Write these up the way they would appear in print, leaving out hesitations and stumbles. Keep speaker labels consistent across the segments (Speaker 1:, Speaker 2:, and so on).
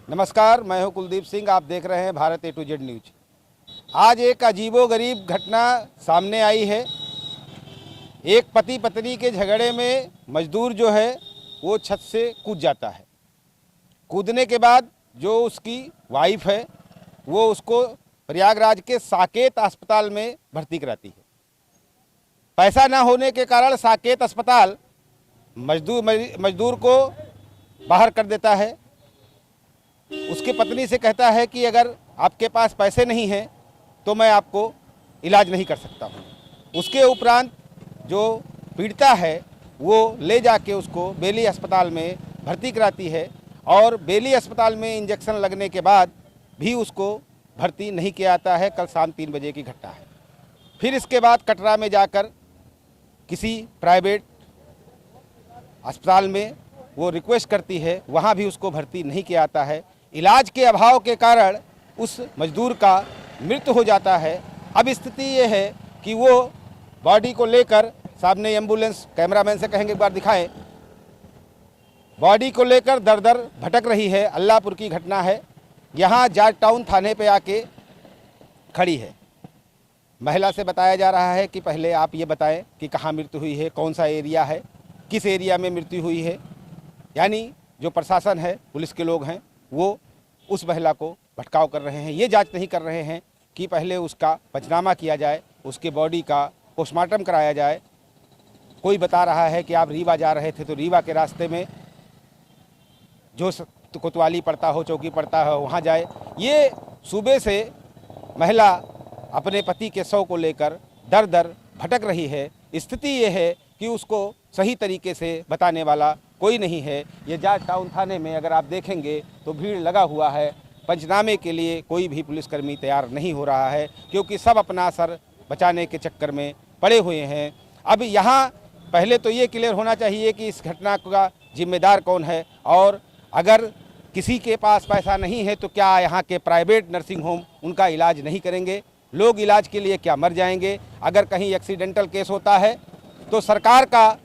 Speaker 1: नमस्कार, मैं हूं कुलदीप सिंह। आप देख रहे हैं Bharat A to Z news. आज एक अजीबोगरीब घटना सामने आई है। एक पति पत्नी के झगड़े में मजदूर जो है वो छत से कूद जाता है। कूदने के बाद जो उसकी वाइफ है वो उसको प्रयागराज के साकेत अस्पताल में भर्ती कराती है। पैसा ना होने के कारण साकेत अस्पताल मजदूर को बाहर कर देता है। उसकी पत्नी से कहता है कि अगर आपके पास पैसे नहीं हैं तो मैं आपको इलाज नहीं कर सकता हूँ। उसके उपरांत जो पीड़िता है वो ले जाके उसको बेली अस्पताल में भर्ती कराती है और बेली अस्पताल में इंजेक्शन लगने के बाद भी उसको भर्ती नहीं किया जाता है। कल शाम 3 बजे की घटना है। फिर इसके बाद कटरा में जाकर किसी प्राइवेट अस्पताल में वो रिक्वेस्ट करती है, वहाँ भी उसको भर्ती नहीं किया जाता है। इलाज के अभाव के कारण उस मजदूर का मृत्यु हो जाता है। अब स्थिति ये है कि वो बॉडी को लेकर सामने एम्बुलेंस, कैमरामैन से कहेंगे एक बार दिखाएं, बॉडी को लेकर दर दर भटक रही है। अल्लाहपुर की घटना है। यहाँ जाट टाउन थाने पे आके खड़ी है। महिला से बताया जा रहा है कि पहले आप ये बताएं कि कहाँ मृत्यु हुई है, कौन सा एरिया है, किस एरिया में मृत्यु हुई है। यानी जो प्रशासन है, पुलिस के लोग हैं, वो उस महिला को भटकाव कर रहे हैं। ये जांच नहीं कर रहे हैं कि पहले उसका पंचनामा किया जाए, उसके बॉडी का पोस्टमार्टम कराया जाए। कोई बता रहा है कि आप रीवा जा रहे थे तो रीवा के रास्ते में जो कोतवाली पड़ता हो, चौकी पड़ता हो, वहाँ जाए। ये सुबह से महिला अपने पति के शव को लेकर दर दर भटक रही है। स्थिति ये है कि उसको सही तरीके से बताने वाला कोई नहीं है। ये जाट टाउन थाने में अगर आप देखेंगे तो भीड़ लगा हुआ है। पंचनामे के लिए कोई भी पुलिसकर्मी तैयार नहीं हो रहा है क्योंकि सब अपना सर बचाने के चक्कर में पड़े हुए हैं। अब यहाँ पहले तो ये क्लियर होना चाहिए कि इस घटना का जिम्मेदार कौन है, और अगर किसी के पास पैसा नहीं है तो क्या यहाँ के प्राइवेट नर्सिंग होम उनका इलाज नहीं करेंगे? लोग इलाज के लिए क्या मर जाएंगे? अगर कहीं एक्सीडेंटल केस होता है तो सरकार का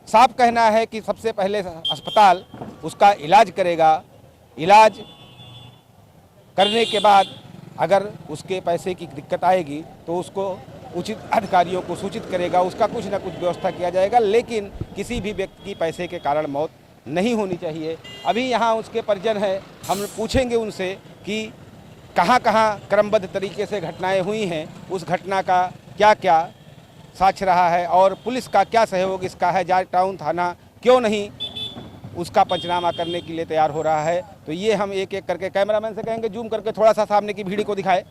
Speaker 1: साफ कहना है कि सबसे पहले अस्पताल उसका इलाज करेगा। इलाज करने के बाद अगर उसके पैसे की दिक्कत आएगी तो उसको उचित अधिकारियों को सूचित करेगा, उसका कुछ ना कुछ व्यवस्था किया जाएगा। लेकिन किसी भी व्यक्ति की पैसे के कारण मौत नहीं होनी चाहिए। अभी यहाँ उसके परिजन हैं, हम पूछेंगे उनसे कि कहाँ कहाँ क्रमबद्ध तरीके से घटनाएं हुई हैं, उस घटना का क्या क्या साक्ष्य रहा है और पुलिस का क्या सहयोग इसका है। जाट टाउन थाना क्यों नहीं उसका पंचनामा करने के लिए तैयार हो रहा है? तो ये हम एक एक करके कैमरामैन से कहेंगे जूम करके थोड़ा सा सामने की भीड़ को दिखाए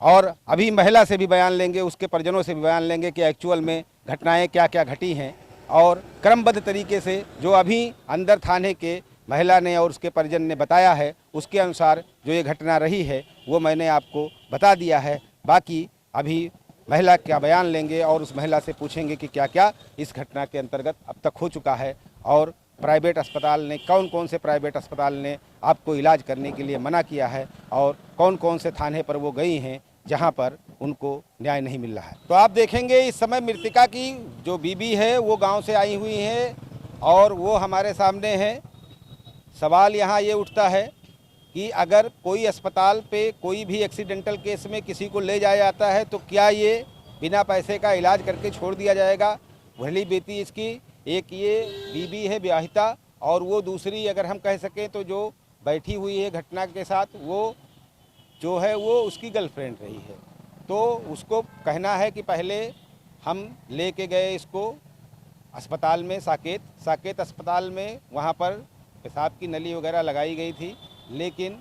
Speaker 1: और अभी महिला से भी बयान लेंगे, उसके परिजनों से भी बयान लेंगे कि एक्चुअल में घटनाएं क्या क्या घटी हैं और क्रमबद्ध तरीके से जो अभी अंदर थाने के महिला ने और उसके परिजन ने बताया है उसके अनुसार जो ये घटना रही है वो मैंने आपको बता दिया है। बाकी अभी महिला का बयान लेंगे और उस महिला से पूछेंगे कि क्या क्या इस घटना के अंतर्गत अब तक हो चुका है और प्राइवेट अस्पताल ने कौन कौन से प्राइवेट अस्पताल ने आपको इलाज करने के लिए मना किया है और कौन कौन से थाने पर वो गई हैं जहां पर उनको न्याय नहीं मिल रहा है। तो आप देखेंगे इस समय मृतिका की जो बीबी है वो गांव से आई हुई है और वो हमारे सामने है। सवाल यहाँ ये उठता है कि अगर कोई अस्पताल पे कोई भी एक्सीडेंटल केस में किसी को ले जाया जाता है तो क्या ये बिना पैसे का इलाज करके छोड़ दिया जाएगा? भली बेटी इसकी एक ये बीबी है विवाहिता और वो दूसरी अगर हम कह सकें तो जो बैठी हुई है घटना के साथ वो जो है वो उसकी गर्लफ्रेंड रही है। तो उसको कहना है कि पहले हम लेके गए इसको अस्पताल में, साकेत अस्पताल में, वहाँ पर पेशाब की नली वगैरह लगाई गई थी लेकिन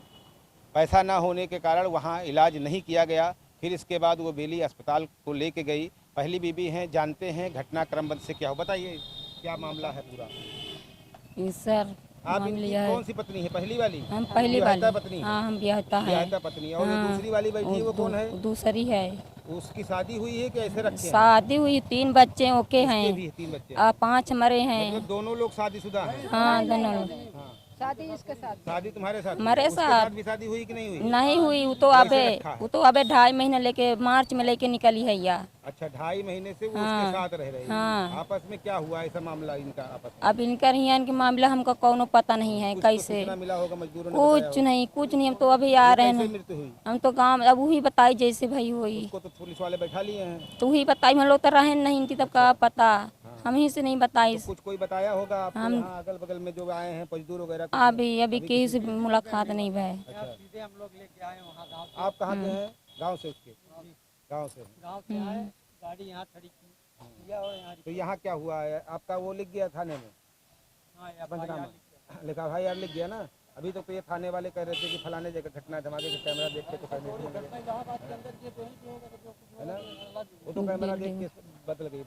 Speaker 1: पैसा ना होने के कारण वहाँ इलाज नहीं किया गया। फिर इसके बाद वो बेली अस्पताल को लेके गई। पहली बीबी हैं, जानते हैं घटनाक्रमबद्ध से क्या हो। बताइए क्या मामला है पूरा?
Speaker 2: सर
Speaker 1: आप इनकी कौन सी पत्नी है? पहली वाली?
Speaker 2: हम पहली वाली
Speaker 1: पत्नी?
Speaker 2: हाँ, हम ब्याहता है।
Speaker 1: ब्याहता पत्नी। और
Speaker 2: हाँ,
Speaker 1: दूसरी वाली बैठी है वो कौन है?
Speaker 2: दूसरी है।
Speaker 1: उसकी शादी हुई है कि ऐसे रखे हैं?
Speaker 2: शादी हुई, 3 बच्चे ओके हैं।
Speaker 1: भी 3 बच्चे?
Speaker 2: 5 मरे हैं।
Speaker 1: मतलब दोनों लोग शादीशुदा हैं?
Speaker 2: हाँ, दोनों।
Speaker 1: हाँ, शादी तुम्हारे साथ?
Speaker 2: हमारे
Speaker 1: उसके
Speaker 2: साथ।
Speaker 1: भी शादी हुई कि नहीं हुई?
Speaker 2: नहीं हुई, वो तो अबे 2.5 महीने लेके मार्च में लेके निकली है या।
Speaker 1: अच्छा, 2.5 महीने से वो
Speaker 2: हाँ,
Speaker 1: उसके साथ रह रही है।
Speaker 2: हाँ।
Speaker 1: आपस में क्या हुआ ऐसा मामला इनका आपस में?
Speaker 2: अब इनका ही इनके मामला हमको कौनो पता नहीं है
Speaker 1: कुछ तो
Speaker 2: कैसे।
Speaker 1: सूचना मिला होगा, मजदूरों ने बताया
Speaker 2: कुछ
Speaker 1: होगा।
Speaker 2: नहीं, कुछ नहीं, हम तो अभी आ रहे
Speaker 1: कैसे
Speaker 2: हैं।
Speaker 1: मृत्यु हुई?
Speaker 2: हम तो गाँव अब वही बताई जैसे भाई हुई,
Speaker 1: उसको तो पुलिस वाले बैठा लिए हैं।
Speaker 2: तो वही बताई, हम लोग तो रहे नहीं थी तब का पता, हम ही से नहीं बताई।
Speaker 1: तो कुछ कोई बताया होगा आपको
Speaker 2: हम-
Speaker 1: यहाँ अगल बगल में जो आए हैं मजदूर वगैरह? कुछ
Speaker 2: अभी किसी से मुलाकात नहीं भय।
Speaker 1: सीधे हम लोग लेके आए वहाँ गाँव। आप कहाँ के हैं? गाँव से? उसके गाँव से आए, गाड़ी यहाँ खड़ी की और यहाँ। तो यहाँ क्या हुआ है? आपका वो लिख गया थाने में? पंचनामा लिखा, भाई यार लिख गया ना। अभी तो ये थाने वाले कह रहे थे कि फलाने जगह घटना धमाके का कैमरा देख के तो है ना, वो तो कैमरा देख के बदल गई।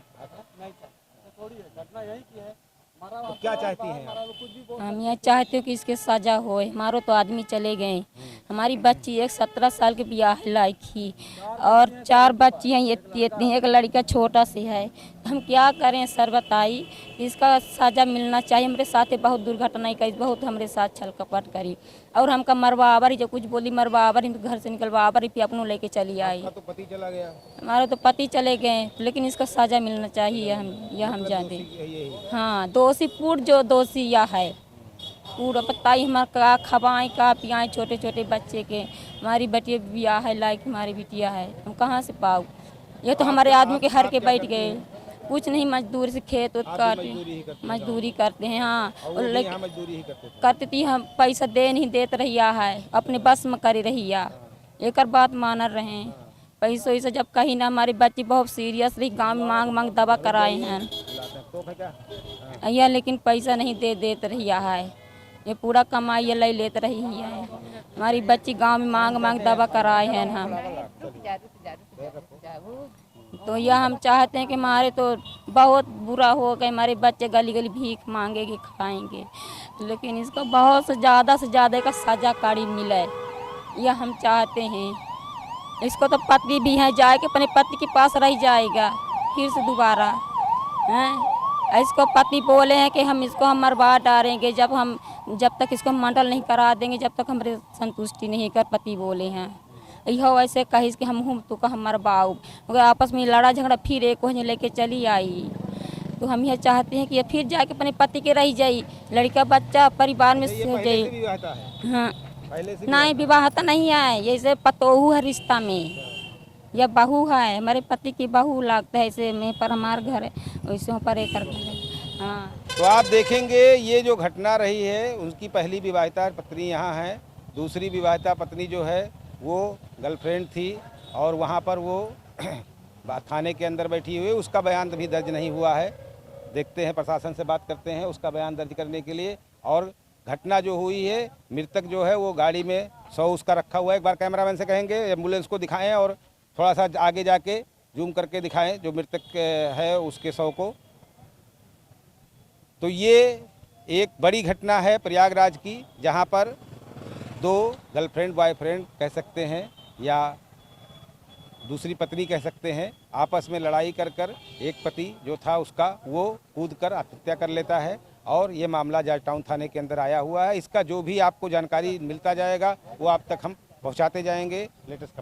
Speaker 1: थोड़ी है, घटना यही की है। तो क्या चाहती हैं आप?
Speaker 2: हम यह चाहते हो कि इसके सजा होए। हमारो तो आदमी चले गए, हमारी बच्ची एक 17 साल के ब्याह लायक ही और 4 बच्ची हैं, ये एक लड़का छोटा सी है। हम क्या करें सर बताई, इसका सजा मिलना चाहिए। हमारे साथ बहुत दुर्घटना करी, बहुत हमारे साथ छल कपट करी और हमका मरवावर ही जो कुछ बोली मरवावर ही घर से निकलवावर ही अपनों लेके चली आई।
Speaker 1: तो पति चला गया?
Speaker 2: हमारे तो पति चले गए, लेकिन इसका सजा मिलना चाहिए। हम जानते। हाँ, दोषी पूर्ण जो दोषी या है पूरा बताई। हमारा का खवाएं का पियाएं छोटे छोटे बच्चे के। हमारी बेटी बिया है लायक, हमारी बिटिया है, हम कहाँ से पाऊ? ये तो हमारे आदमी के हर के बैठ गए। कुछ नहीं, मजदूरी से खेत उत काटे, मजदूरी करते हैं। हाँ, और
Speaker 1: मजदूरी ही
Speaker 2: करते थी। हम पैसा दे नहीं देते रहिया है, अपने बस में करे रहिया, एक बात मान रहे। पैसों से जब कहीं ना, हमारी बच्ची बहुत सीरियस रही, गाँव में मांग मांग दवा कराए हैं या, लेकिन पैसा नहीं देते रहिया है। ये पूरा कमाई ये ले लेते रही है। हमारी बच्ची गांव में मांग मांग दवा कराए हैं हम। तो यह हम चाहते हैं कि हमारे तो बहुत बुरा हो गए, हमारे बच्चे गली गली भीख मांगेंगे खाएंगे, लेकिन इसको बहुत से ज़्यादा का सजा कड़ी मिले, यह हम चाहते हैं। इसको तो पति भी है, जाए के अपने पति के पास रह जाएगा फिर से दोबारा हैं। इसको पति बोले हैं कि हम इसको मरवा डालेंगे जब तक इसको मंडल नहीं करा देंगे, जब तक हमारे संतुष्टि नहीं कर, पति बोले हैं। यह ऐसे कही कि हम तो का हम मरवाओ, मगर आपस में लड़ा झगड़ा फिर एक वजह लेके चली आई। तो हम यह चाहते हैं कि ये फिर जाके अपने पति के रह जाई, लड़का बच्चा परिवार में से जाई। हाँ, नहीं विवाह तो नहीं है, जैसे पतोहू है रिश्ता में, यह बहू है, हमारे पति की बहू लगता है ऐसे में, पर हमारा घर है वैसे पर एक घर है। हाँ,
Speaker 1: तो आप देखेंगे ये जो घटना रही है, उनकी पहली विवाहिता पत्नी यहाँ है, दूसरी विवाहिता पत्नी जो है वो गर्लफ्रेंड थी और वहाँ पर वो थाने के अंदर बैठी हुई, उसका बयान अभी दर्ज नहीं हुआ है। देखते हैं, प्रशासन से बात करते हैं उसका बयान दर्ज करने के लिए। और घटना जो हुई है, मृतक जो है वो गाड़ी में 100 उसका रखा हुआ है। एक बार कैमरामैन से कहेंगे एम्बुलेंस को दिखाएं और थोड़ा सा आगे जाके जूम करके दिखाएं जो मृतक है उसके 100 को। तो ये एक बड़ी घटना है प्रयागराज की, जहाँ पर 2 गर्लफ्रेंड बॉयफ्रेंड कह सकते हैं या दूसरी पत्नी कह सकते हैं, आपस में लड़ाई कर एक पति जो था उसका वो कूद कर आत्महत्या कर लेता है और ये मामला जॉर्ज टाउन थाने के अंदर आया हुआ है। इसका जो भी आपको जानकारी मिलता जाएगा वो आप तक हम पहुंचाते जाएंगे। लेटेस्ट